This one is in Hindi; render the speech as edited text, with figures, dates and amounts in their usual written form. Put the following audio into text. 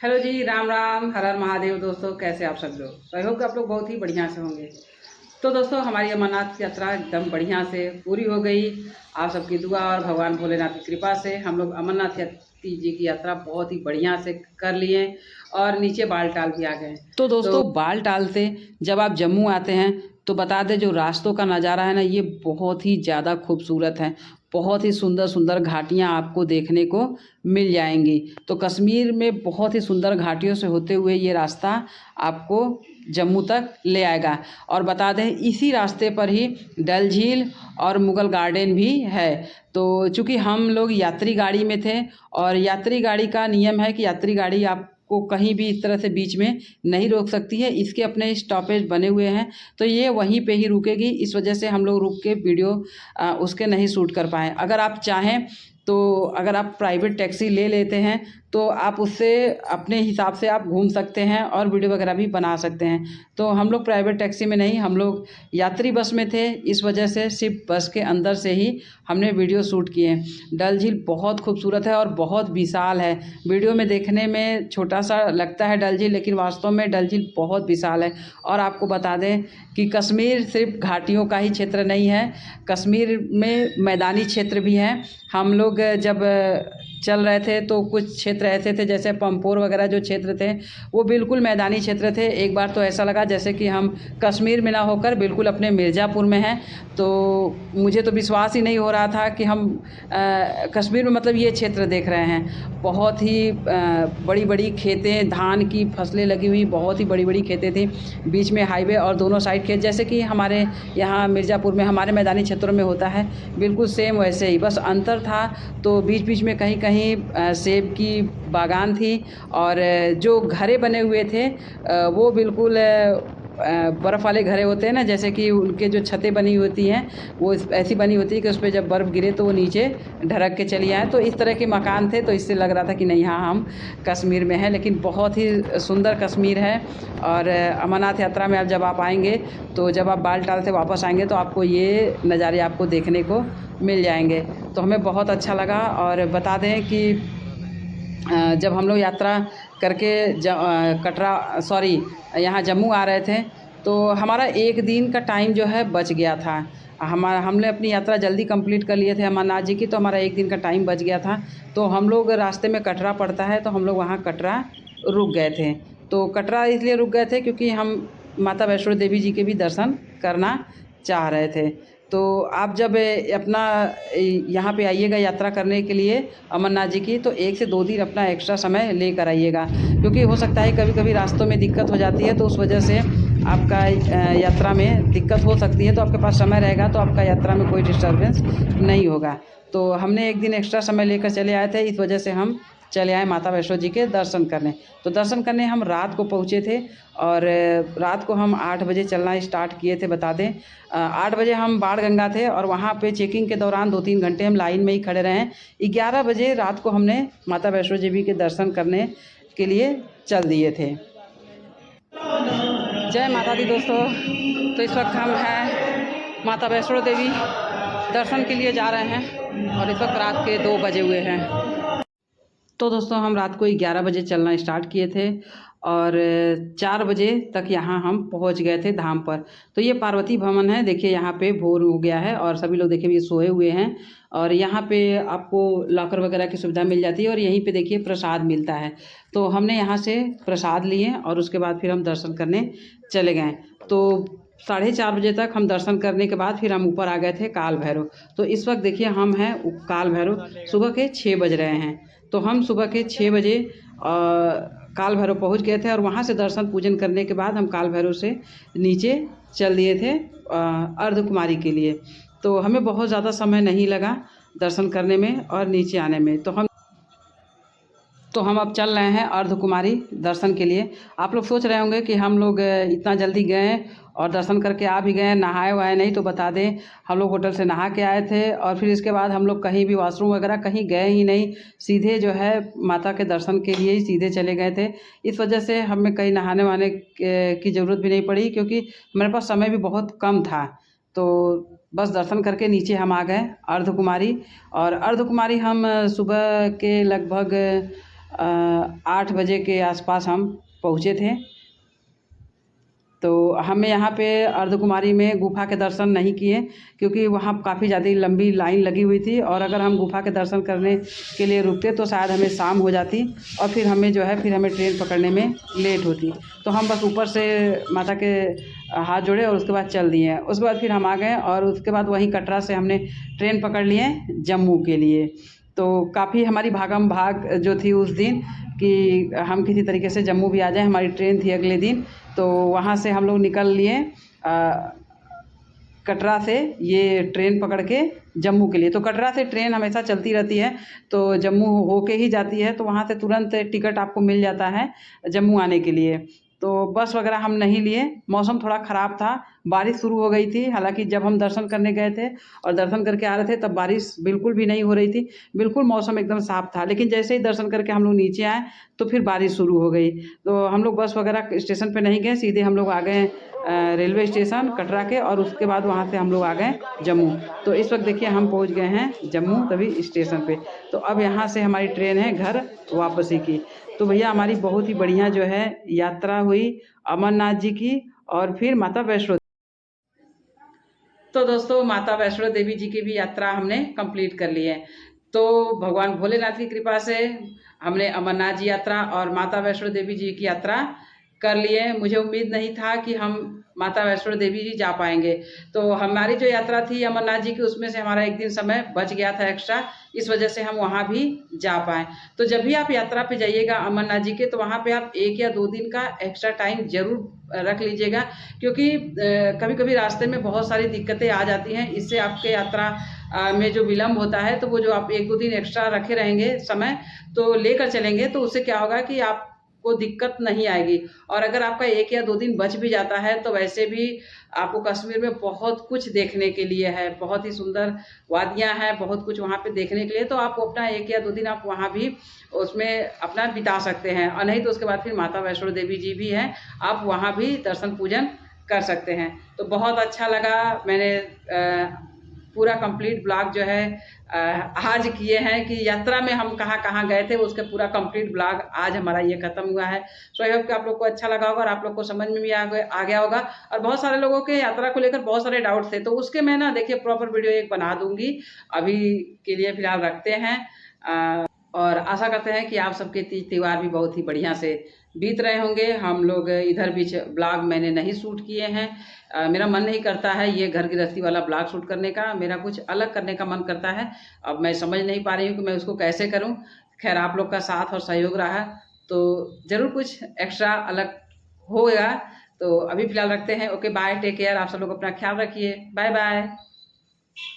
हेलो जी, राम राम, हर हर महादेव। दोस्तों, कैसे आप सब लोग? आई होप कि आप लोग बहुत ही बढ़िया से होंगे। तो दोस्तों, हमारी अमरनाथ यात्रा एकदम बढ़िया से पूरी हो गई। आप सबकी दुआ और भगवान भोलेनाथ की कृपा से हम लोग अमरनाथ जी की यात्रा बहुत ही बढ़िया से कर लिए और नीचे बालटाल भी आ गए। तो दोस्तों, बालटाल से जब आप जम्मू आते हैं तो बता दें, जो रास्तों का नज़ारा है ना, ये बहुत ही ज़्यादा खूबसूरत है। बहुत ही सुंदर सुंदर घाटियाँ आपको देखने को मिल जाएंगी। तो कश्मीर में बहुत ही सुंदर घाटियों से होते हुए ये रास्ता आपको जम्मू तक ले आएगा। और बता दें, इसी रास्ते पर ही डल झील और मुगल गार्डन भी है। तो चूँकि हम लोग यात्री गाड़ी में थे और यात्री गाड़ी का नियम है कि यात्री गाड़ी आपको कहीं भी इस तरह से बीच में नहीं रोक सकती है। इसके अपने स्टॉपेज बने हुए हैं, तो ये वहीं पे ही रुकेगी। इस वजह से हम लोग रुक के वीडियो उसके नहीं शूट कर पाए। अगर आप चाहें तो अगर आप प्राइवेट टैक्सी ले लेते हैं तो आप उससे अपने हिसाब से आप घूम सकते हैं और वीडियो वगैरह भी बना सकते हैं। तो हम लोग प्राइवेट टैक्सी में नहीं, हम लोग यात्री बस में थे। इस वजह से सिर्फ बस के अंदर से ही हमने वीडियो शूट किए। डल झील बहुत खूबसूरत है और बहुत विशाल है। वीडियो में देखने में छोटा सा लगता है डल झील, लेकिन वास्तव में डल झील बहुत विशाल है। और आपको बता दें कि कश्मीर सिर्फ घाटियों का ही क्षेत्र नहीं है, कश्मीर में मैदानी क्षेत्र भी है। हम लोग जब चल रहे थे तो कुछ क्षेत्र ऐसे थे, जैसे पंपोर वगैरह जो क्षेत्र थे वो बिल्कुल मैदानी क्षेत्र थे। एक बार तो ऐसा लगा जैसे कि हम कश्मीर में ना होकर बिल्कुल अपने मिर्ज़ापुर में हैं। तो मुझे तो विश्वास ही नहीं हो रहा था कि हम कश्मीर में मतलब ये क्षेत्र देख रहे हैं। बहुत ही बड़ी बड़ी खेतें, धान की फसलें लगी हुई, बहुत ही बड़ी बड़ी खेतें थी। बीच में हाईवे और दोनों साइड खेत, जैसे कि हमारे यहाँ मिर्ज़ापुर में हमारे मैदानी क्षेत्रों में होता है, बिल्कुल सेम वैसे ही। बस अंतर था तो बीच बीच में कहीं कहीं सेब की बागान थी। और जो घरे बने हुए थे वो बिल्कुल बर्फ़ वाले घरे होते हैं ना, जैसे कि उनके जो छतें बनी होती हैं वो ऐसी बनी होती है कि उस पर जब बर्फ़ गिरे तो वो नीचे ढरक के चली आए। तो इस तरह के मकान थे, तो इससे लग रहा था कि नहीं, हाँ हम कश्मीर में हैं। लेकिन बहुत ही सुंदर कश्मीर है। और अमरनाथ यात्रा में अब जब आप आएंगे तो जब आप बालटाल से वापस आएंगे तो आपको ये नज़ारे आपको देखने को मिल जाएंगे। तो हमें बहुत अच्छा लगा। और बता दें कि जब हम लोग यात्रा करके कटरा सॉरी यहाँ जम्मू आ रहे थे तो हमारा एक दिन का टाइम जो है बच गया था। हमने अपनी यात्रा जल्दी कंप्लीट कर लिए थे अमरनाथ जी की, तो हमारा एक दिन का टाइम बच गया था। तो हम लोग रास्ते में कटरा पड़ता है, तो हम लोग वहाँ कटरा रुक गए थे। तो कटरा इसलिए रुक गए थे क्योंकि हम माता वैष्णो देवी जी के भी दर्शन करना चाह रहे थे। तो आप जब अपना यहाँ पे आइएगा यात्रा करने के लिए अमरनाथ जी की, तो 1 से 2 दिन अपना एक्स्ट्रा समय लेकर आइएगा, क्योंकि हो सकता है कभी कभी रास्तों में दिक्कत हो जाती है, तो उस वजह से आपका यात्रा में दिक्कत हो सकती है। तो आपके पास समय रहेगा तो आपका यात्रा में कोई डिस्टर्बेंस नहीं होगा। तो हमने एक दिन एक्स्ट्रा समय लेकर चले आए थे, इस वजह से हम चले आए माता वैष्णो जी के दर्शन करने। तो दर्शन करने हम रात को पहुँचे थे और रात को हम 8 बजे चलना स्टार्ट किए थे। बता दें 8 बजे हम बाण गंगा थे और वहाँ पे चेकिंग के दौरान 2-3 घंटे हम लाइन में ही खड़े रहे। 11 बजे रात को हमने माता वैष्णो देवी के दर्शन करने के लिए चल दिए थे। जय माता दी दोस्तों। तो इस वक्त हम हैं माता वैष्णो देवी दर्शन के लिए जा रहे हैं और इस वक्त रात के 2 बजे हुए हैं। तो दोस्तों, हम रात को 11 बजे चलना स्टार्ट किए थे और 4 बजे तक यहाँ हम पहुँच गए थे धाम पर। तो ये पार्वती भवन है, देखिए यहाँ पे भोर हो गया है और सभी लोग देखिए ये सोए हुए हैं। और यहाँ पे आपको लॉकर वगैरह की सुविधा मिल जाती है और यहीं पे देखिए प्रसाद मिलता है। तो हमने यहाँ से प्रसाद लिए और उसके बाद फिर हम दर्शन करने चले गए। तो 4:30 बजे तक हम दर्शन करने के बाद फिर हम ऊपर आ गए थे काल भैरव। तो इस वक्त देखिए हम हैं काल भैरव, सुबह के 6 बज रहे हैं। तो हम सुबह के 6 बजे काल भैरव पहुंच गए थे और वहां से दर्शन पूजन करने के बाद हम काल भैरव से नीचे चल दिए थे अर्धकुमारी के लिए। तो हमें बहुत ज़्यादा समय नहीं लगा दर्शन करने में और नीचे आने में। तो हम अब चल रहे हैं अर्धकुमारी दर्शन के लिए। आप लोग सोच रहे होंगे कि हम लोग इतना जल्दी गए और दर्शन करके आ भी गए, नहाए वाए नहीं। तो बता दें, हम लोग होटल से नहा के आए थे और फिर इसके बाद हम लोग कहीं भी वॉशरूम वगैरह कहीं गए ही नहीं, सीधे जो है माता के दर्शन के लिए ही सीधे चले गए थे। इस वजह से हमें कहीं नहाने वहाने की ज़रूरत भी नहीं पड़ी, क्योंकि मेरे पास समय भी बहुत कम था। तो बस दर्शन करके नीचे हम आ गए अर्धकुमारी। और अर्धकुमारी हम सुबह के लगभग 8 बजे के आसपास हम पहुँचे थे। तो हमें यहाँ पे अर्धकुमारी में गुफ़ा के दर्शन नहीं किए, क्योंकि वहाँ काफ़ी ज़्यादा लंबी लाइन लगी हुई थी, और अगर हम गुफ़ा के दर्शन करने के लिए रुकते तो शायद हमें शाम हो जाती, और फिर हमें जो है फिर हमें ट्रेन पकड़ने में लेट होती। तो हम बस ऊपर से माता के हाथ जोड़े और उसके बाद चल दिए। उसके बाद फिर हम आ गए, और उसके बाद वहीं कटरा से हमने ट्रेन पकड़ लिए जम्मू के लिए। तो काफ़ी हमारी भागम भाग जो थी उस दिन, कि हम किसी तरीके से जम्मू भी आ जाएँ। हमारी ट्रेन थी अगले दिन, तो वहाँ से हम लोग निकल लिए कटरा से ये ट्रेन पकड़ के जम्मू के लिए। तो कटरा से ट्रेन हमेशा चलती रहती है, तो जम्मू होके ही जाती है, तो वहाँ से तुरंत टिकट आपको मिल जाता है जम्मू आने के लिए। तो बस वगैरह हम नहीं लिए। मौसम थोड़ा ख़राब था, बारिश शुरू हो गई थी। हालांकि जब हम दर्शन करने गए थे और दर्शन करके आ रहे थे तब बारिश बिल्कुल भी नहीं हो रही थी, बिल्कुल मौसम एकदम साफ़ था। लेकिन जैसे ही दर्शन करके हम लोग नीचे आए तो फिर बारिश शुरू हो गई। तो हम लोग बस वगैरह स्टेशन पे नहीं गए, सीधे हम लोग आ गए रेलवे स्टेशन कटरा के, और उसके बाद वहाँ से हम लोग आ गए जम्मू। तो इस वक्त देखिए हम पहुँच गए हैं जम्मू तभी स्टेशन पे। तो अब यहाँ से हमारी ट्रेन है घर वापसी की। तो भैया हमारी बहुत ही बढ़िया जो है यात्रा हुई अमरनाथ जी की, और फिर माता वैष्णो। तो दोस्तों माता वैष्णो देवी जी की भी यात्रा हमने कंप्लीट कर ली है। तो भगवान भोलेनाथ की कृपा से हमने अमरनाथ जी यात्रा और माता वैष्णो देवी जी की यात्रा कर लिए। मुझे उम्मीद नहीं था कि हम माता वैष्णो देवी जी जा पाएंगे। तो हमारी जो यात्रा थी अमरनाथ जी की, उसमें से हमारा एक दिन समय बच गया था एक्स्ट्रा, इस वजह से हम वहाँ भी जा पाए। तो जब भी आप यात्रा पे जाइएगा अमरनाथ जी के, तो वहाँ पे आप 1 या 2 दिन का एक्स्ट्रा टाइम ज़रूर रख लीजिएगा, क्योंकि कभी कभी रास्ते में बहुत सारी दिक्कतें आ जाती हैं। इससे आपके यात्रा में जो विलम्ब होता है, तो वो जो आप 1-2 दिन एक्स्ट्रा रखे रहेंगे समय, तो लेकर चलेंगे, तो उससे क्या होगा कि आपको दिक्कत नहीं आएगी। और अगर आपका 1 या 2 दिन बच भी जाता है, तो वैसे भी आपको कश्मीर में बहुत कुछ देखने के लिए है, बहुत ही सुंदर वादियाँ हैं, बहुत कुछ वहाँ पे देखने के लिए। तो आप अपना 1 या 2 दिन आप वहाँ भी उसमें अपना बिता सकते हैं, और नहीं तो उसके बाद फिर माता वैष्णो देवी जी भी हैं, आप वहाँ भी दर्शन पूजन कर सकते हैं। तो बहुत अच्छा लगा। मैंने पूरा कंप्लीट ब्लॉग जो है आज किए हैं कि यात्रा में हम कहाँ कहाँ गए थे, उसके पूरा कंप्लीट ब्लॉग आज हमारा ये खत्म हुआ है। सो आई होप कि आप लोग को अच्छा लगा होगा और आप लोग को समझ में भी आ गया होगा। और बहुत सारे लोगों के यात्रा को लेकर बहुत सारे डाउट थे, तो उसके मैं ना देखिए प्रॉपर वीडियो एक बना दूंगी। अभी के लिए फिलहाल रखते हैं, और आशा करते हैं कि आप सबके तीज त्यौहार भी बहुत ही बढ़िया से बीत रहे होंगे। हम लोग इधर बीच ब्लॉग मैंने नहीं शूट किए हैं, मेरा मन नहीं करता है ये घर गृहस्थी वाला ब्लॉग शूट करने का, मेरा कुछ अलग करने का मन करता है। अब मैं समझ नहीं पा रही हूँ कि मैं उसको कैसे करूँ। खैर आप लोग का साथ और सहयोग रहा तो ज़रूर कुछ एक्स्ट्रा अलग होगा। तो अभी फ़िलहाल रखते हैं। ओके बाय, टेक केयर, आप सब लोग अपना ख्याल रखिए, बाय बाय।